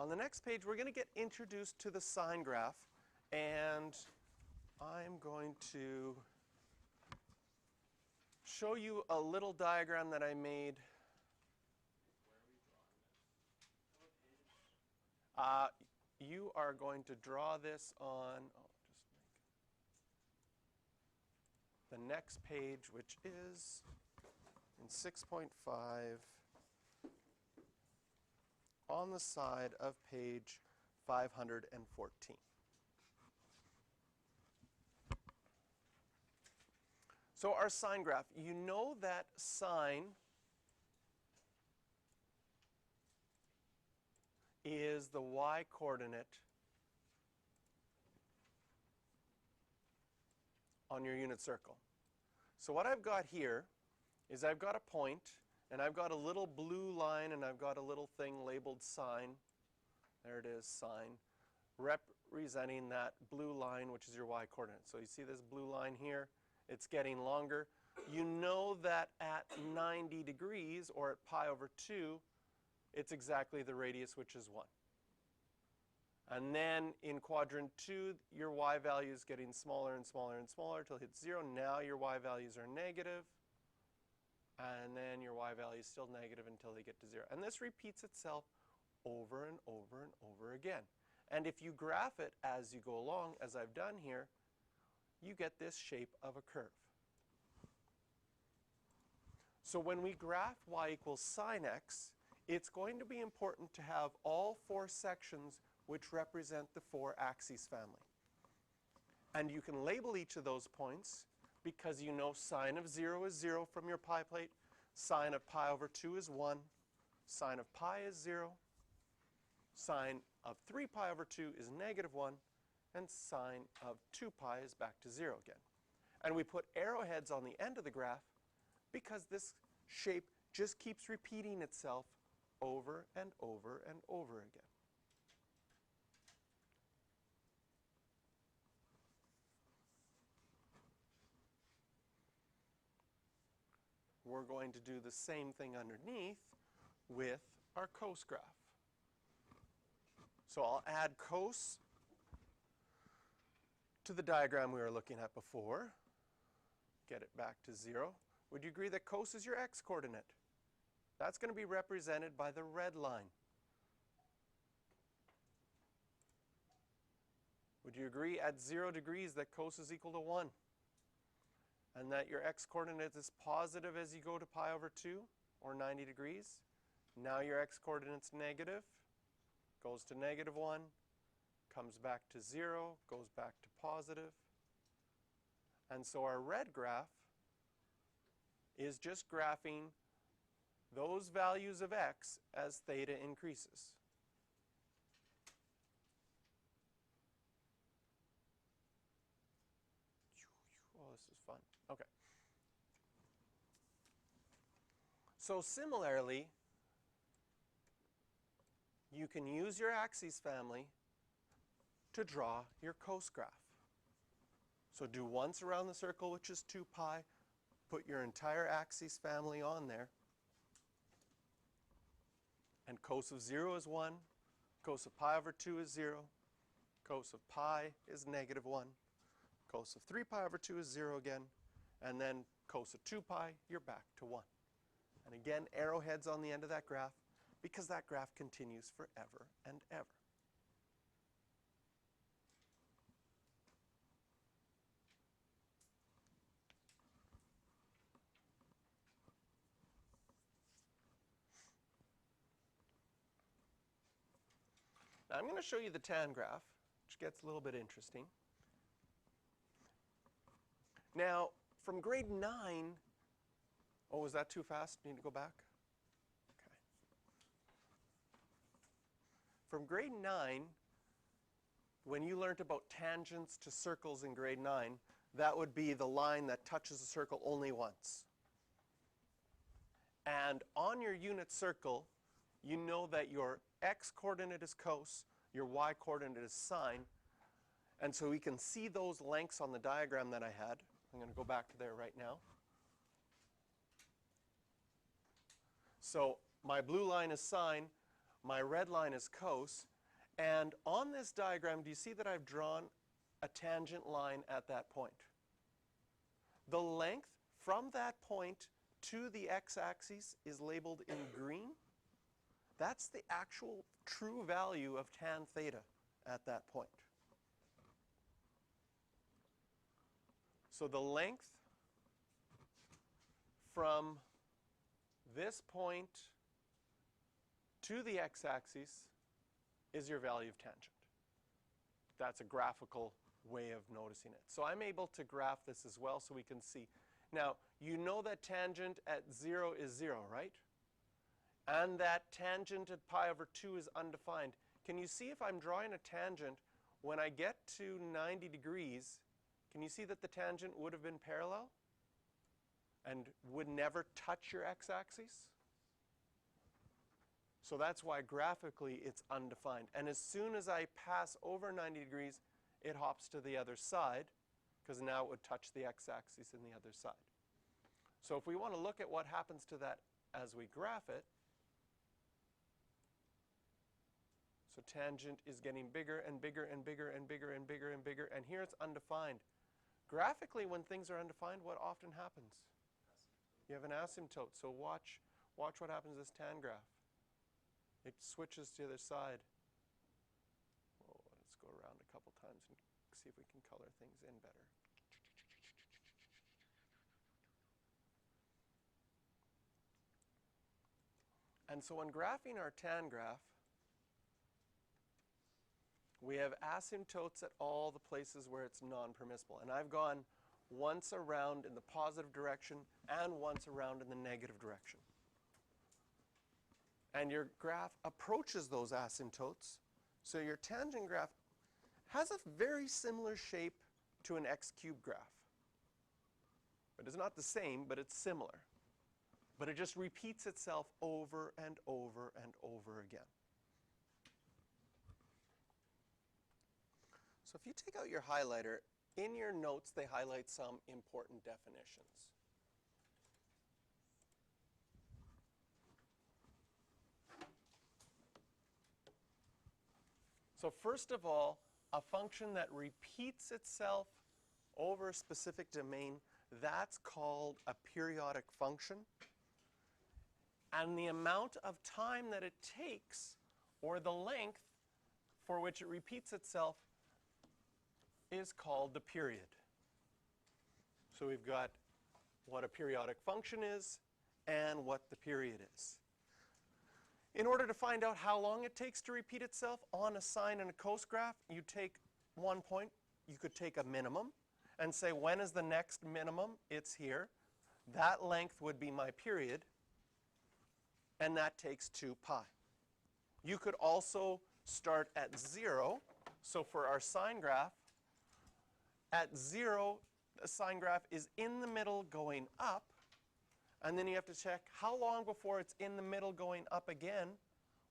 On the next page, we're going to get introduced to the sine graph, and I'm going to show you a little diagram that I made. You are going to draw this on the next page, which is in 6.5 on the side of page 514. So our sine graph, you know that sine is the y-coordinate on your unit circle. So what I've got here is I've got a point, and I've got a little blue line, and I've got a little thing labeled sine. There it is, sine, representing that blue line, which is your y-coordinate. So you see this blue line here? It's getting longer. You know that at 90 degrees, or at pi over 2, it's exactly the radius, which is 1. And then in quadrant 2, your y value is getting smaller and smaller and smaller until it hits 0. Now your y values are negative. And then your y value is still negative until they get to 0. And this repeats itself over and over and over again. And if you graph it as you go along, as I've done here, you get this shape of a curve. So when we graph y equals sine x, it's going to be important to have all 4 sections which represent the 4 axes family. And you can label each of those points because you know sine of 0 is 0 from your pi plate, sine of pi over 2 is 1, sine of pi is 0, sine of 3 pi over 2 is negative 1, and sine of 2 pi is back to 0 again. And we put arrowheads on the end of the graph because this shape just keeps repeating itself over and over and over again. We're going to do the same thing underneath with our cos graph. So I'll add cos to the diagram we were looking at before. Get it back to 0. Would you agree that cos is your x-coordinate? That's going to be represented by the red line. Would you agree at 0 degrees that cos is equal to 1? And that your x-coordinate is positive as you go to pi over 2, or 90 degrees. Now your x-coordinate's negative, goes to negative 1, comes back to 0, goes back to positive. And so our red graph is just graphing those values of x as theta increases. Oh, this is fun. Okay. So similarly, you can use your axes family to draw your cos graph. So do once around the circle, which is 2 pi. Put your entire axes family on there. And cos of 0 is 1. Cos of pi over 2 is 0. Cos of pi is negative 1. Cos of 3 pi over 2 is 0 again. And then cos of 2 pi, you're back to 1. And again, arrowheads on the end of that graph because that graph continues forever and ever. Now I'm going to show you the tan graph, which gets a little bit interesting. Now, from grade 9, oh, was that too fast? Need to go back? Okay. From grade 9, when you learned about tangents to circles in grade 9, that would be the line that touches the circle only once. And on your unit circle, you know that your x-coordinate is cos, your y-coordinate is sine, and so we can see those lengths on the diagram that I had. I'm going to go back to there right now. So my blue line is sine, my red line is cos, And on this diagram, do you see that I've drawn a tangent line at that point? The length from that point to the x-axis is labeled in green. That's the actual true value of tan theta at that point. So the length from this point to the x-axis is your value of tangent. That's a graphical way of noticing it. So I'm able to graph this as well so we can see. Now, you know that tangent at 0 is 0, right? And that tangent at pi over 2 is undefined. Can you see if I'm drawing a tangent, when I get to 90 degrees, can you see that the tangent would have been parallel and would never touch your x-axis? So that's why graphically it's undefined. And as soon as I pass over 90 degrees, it hops to the other side, because now it would touch the x-axis in the other side. So if we want to look at what happens to that as we graph it, so tangent is getting bigger and bigger and bigger and bigger and bigger and bigger, and here it's undefined. Graphically, when things are undefined, what often happens? You have an asymptote. So watch what happens to this tan graph. It switches to the other side. Oh, let's go around a couple times and see if we can color things in better. And so when graphing our tan graph, we have asymptotes at all the places where it's non-permissible. And I've gone once around in the positive direction and once around in the negative direction. And your graph approaches those asymptotes. So your tangent graph has a very similar shape to an x-cubed graph. It is not the same, but it's similar. But it just repeats itself over and over and over again. So if you take out your highlighter, in your notes they highlight some important definitions. So first of all, a function that repeats itself over a specific domain, that's called a periodic function. And the amount of time that it takes, or the length for which it repeats itself, is called the period. So we've got what a periodic function is and what the period is. In order to find out how long it takes to repeat itself on a sine and a cos graph, you take one point. You could take a minimum and say, when is the next minimum? It's here. That length would be my period, and that takes 2 pi. You could also start at 0. So for our sine graph, at 0, the sine graph is in the middle going up. And then you have to check how long before it's in the middle going up again.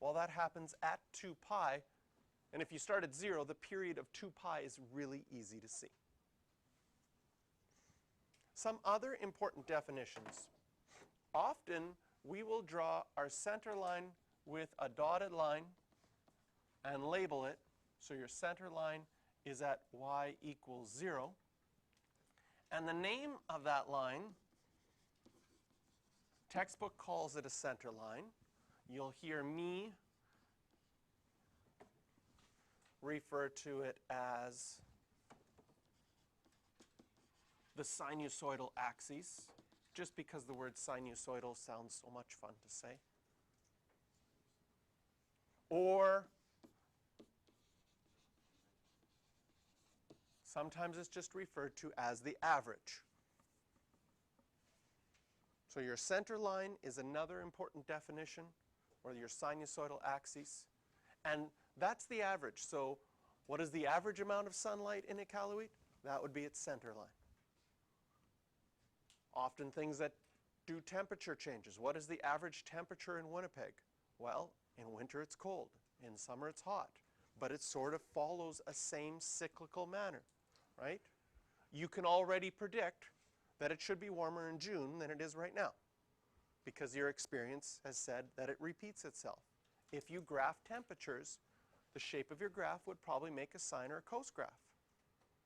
Well, that happens at 2 pi. And if you start at 0, the period of 2 pi is really easy to see. Some other important definitions. Often, we will draw our center line with a dotted line and label it. So your center line is at y equals 0. And the name of that line, textbook calls it a center line. You'll hear me refer to it as the sinusoidal axis, just because the word sinusoidal sounds so much fun to say. Or sometimes it's just referred to as the average. So your center line is another important definition, or your sinusoidal axis. And that's the average. So what is the average amount of sunlight in Iqaluit? That would be its center line. Often things that do temperature changes. What is the average temperature in Winnipeg? Well, in winter it's cold. In summer it's hot. But it sort of follows a same cyclical manner, right? You can already predict that it should be warmer in June than it is right now, because your experience has said that it repeats itself. If you graph temperatures, the shape of your graph would probably make a sine or a cos graph.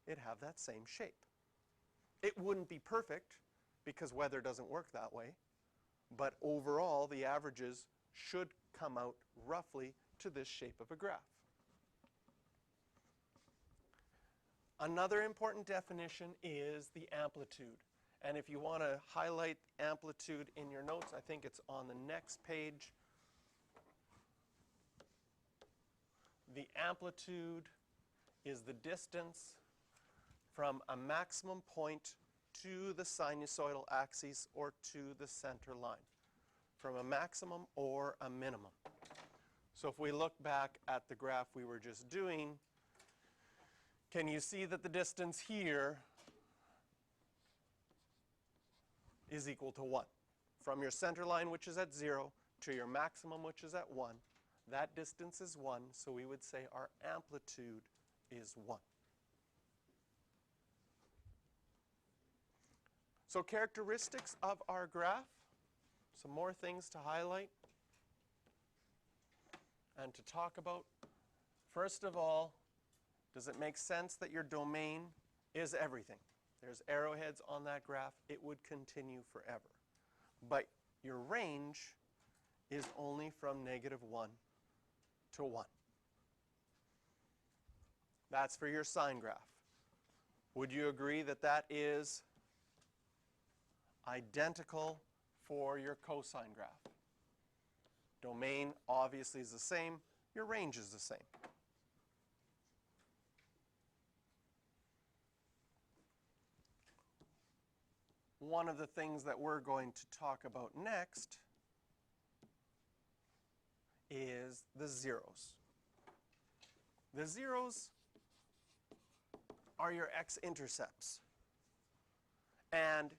It'd have that same shape. It wouldn't be perfect because weather doesn't work that way, but overall the averages should come out roughly to this shape of a graph. Another important definition is the amplitude. And if you want to highlight amplitude in your notes, I think it's on the next page. The amplitude is the distance from a maximum point to the sinusoidal axis or to the center line, from a maximum or a minimum. So if we look back at the graph we were just doing, can you see that the distance here is equal to 1? From your center line, which is at 0, to your maximum, which is at 1, that distance is 1, so we would say our amplitude is 1. So characteristics of our graph, some more things to highlight and to talk about. First of all, does it make sense that your domain is everything? There's arrowheads on that graph. It would continue forever. But your range is only from -1 to 1. That's for your sine graph. Would you agree that that is identical for your cosine graph? Domain obviously is the same. Your range is the same. One of the things that we're going to talk about next is the zeros. The zeros are your x-intercepts. And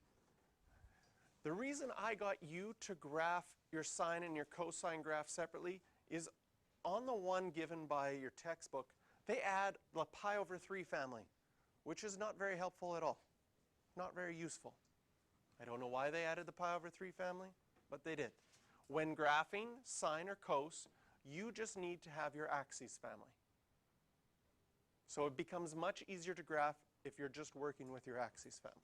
the reason I got you to graph your sine and your cosine graph separately is on the one given by your textbook, they add the pi over 3 family, which is not very helpful at all, not very useful. I don't know why they added the pi over 3 family, but they did. When graphing sine or cos, you just need to have your axes family. So it becomes much easier to graph if you're just working with your axes family.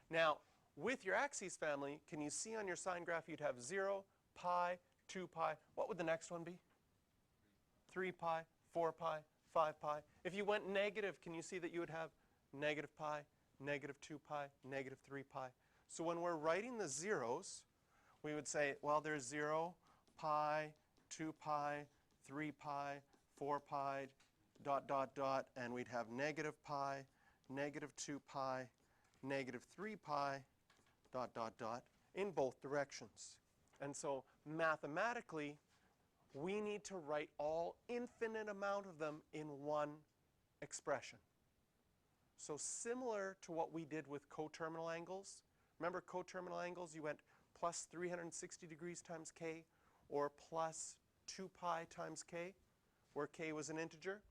Now, with your axes family, can you see on your sine graph you'd have 0, pi, 2 pi. What would the next one be? 3 pi, 4 pi, 5 pi. If you went negative, can you see that you would have negative pi, negative 2 pi, negative 3 pi? So when we're writing the zeros, we would say, well, there's 0, pi, 2 pi, 3 pi, 4 pi, dot, dot, dot, and we'd have negative pi, negative 2 pi, negative 3 pi, dot, dot, dot, in both directions. And so mathematically, we need to write all infinite amount of them in one expression. So similar to what we did with coterminal angles. Remember coterminal angles, you went plus 360 degrees times k, or plus 2 pi times k, where k was an integer.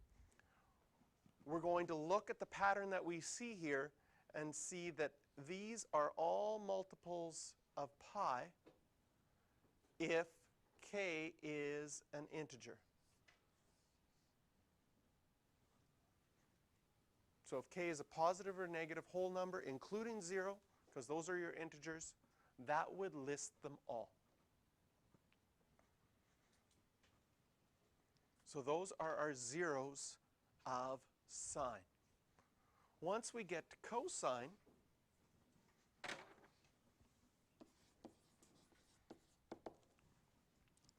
We're going to look at the pattern that we see here and see that these are all multiples of pi if k is an integer. So if k is a positive or negative whole number, including 0, because those are your integers, that would list them all. So those are our zeros of sine. Once we get to cosine,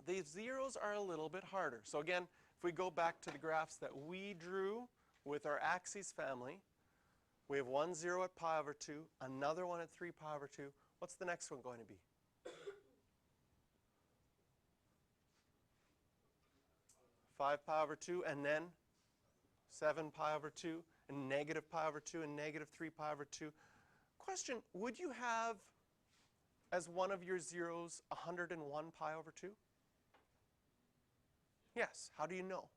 these zeros are a little bit harder. So again, if we go back to the graphs that we drew with our axes family, we have one 0 at pi over 2, another one at 3 pi over 2. What's the next one going to be? 5 pi over 2, and then 7 pi over 2, and negative pi over 2, and negative 3 pi over 2. Question, would you have as one of your zeros 101 pi over 2? Yes. How do you know?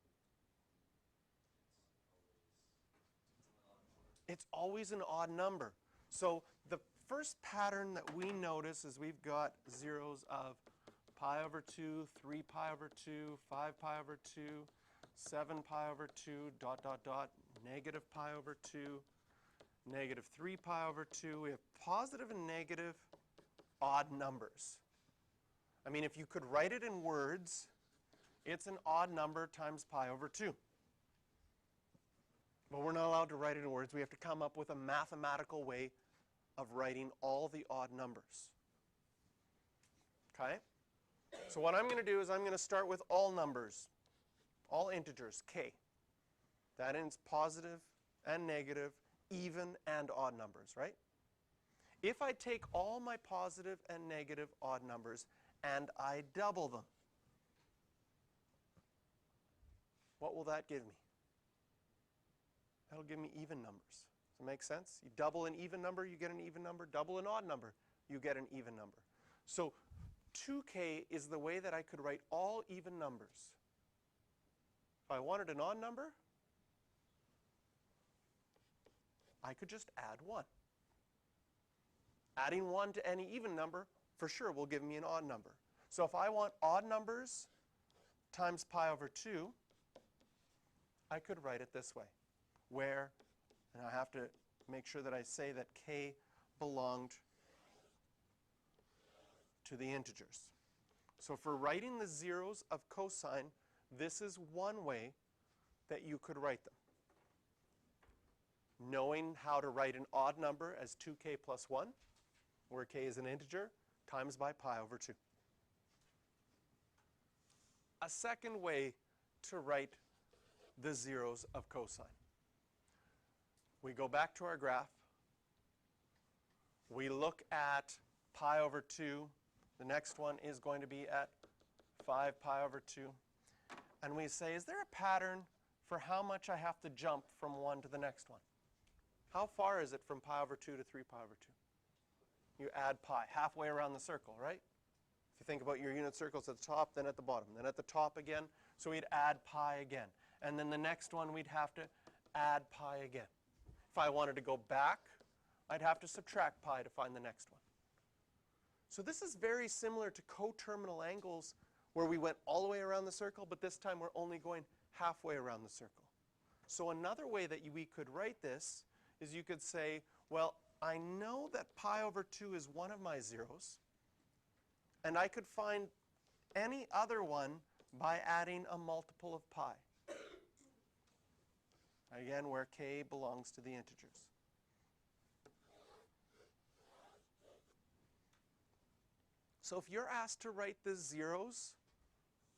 It's always an odd number. So the first pattern that we notice is we've got zeros of pi over 2, 3 pi over 2, 5 pi over 2, 7 pi over 2, dot, dot, dot, negative pi over 2, negative 3 pi over 2. We have positive and negative odd numbers. I mean, if you could write it in words, it's an odd number times pi over 2. But we're not allowed to write it in words. We have to come up with a mathematical way of writing all the odd numbers. Okay? So what I'm going to do is I'm going to start with all numbers, all integers, k. That is positive and negative, even and odd numbers, right? If I take all my positive and negative odd numbers and I double them, what will that give me? That'll give me even numbers. Does that make sense? You double an even number, you get an even number. Double an odd number, you get an even number. So 2k is the way that I could write all even numbers. If I wanted an odd number, I could just add 1. Adding 1 to any even number, for sure, will give me an odd number. So if I want odd numbers times pi over 2, I could write it this way, where, and I have to make sure that I say that k belonged to the integers. So for writing the zeros of cosine, this is one way that you could write them. Knowing how to write an odd number as 2k plus 1, where k is an integer, times by pi over 2. A second way to write the zeros of cosine. We go back to our graph. We look at pi over 2. The next one is going to be at 5 pi over 2. And we say, is there a pattern for how much I have to jump from one to the next one? How far is it from pi over 2 to 3 pi over 2? You add pi, halfway around the circle, right? If you think about your unit circles at the top, then at the bottom, then at the top again. So we'd add pi again. And then the next one, we'd have to add pi again. If I wanted to go back, I'd have to subtract pi to find the next one. So this is very similar to coterminal angles, where we went all the way around the circle, but this time we're only going halfway around the circle. So another way that we could write this is you could say, well, I know that pi over 2 is one of my zeros, and I could find any other one by adding a multiple of pi. Again, where k belongs to the integers. So if you're asked to write the zeros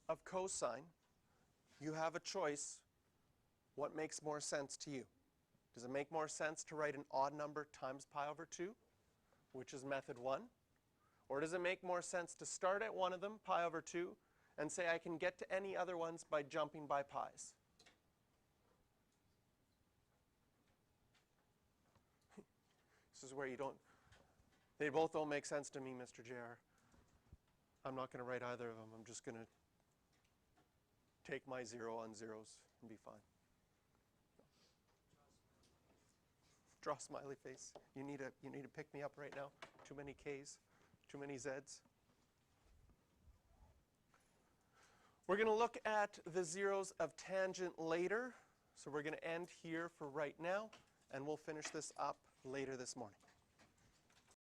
of cosine, you have a choice. What makes more sense to you? Does it make more sense to write an odd number times pi over 2, which is method 1? Or does it make more sense to start at one of them, pi over 2, and say I can get to any other ones by jumping by pi's? This is where you don't, they both don't make sense to me, Mr. JR. I'm not going to write either of them. I'm just going to take my 0 on zeros and be fine. Draw a smiley face. You need to pick me up right now. Too many K's, too many Z's. We're going to look at the zeros of tangent later. So we're going to end here for right now, and we'll finish this up later this morning.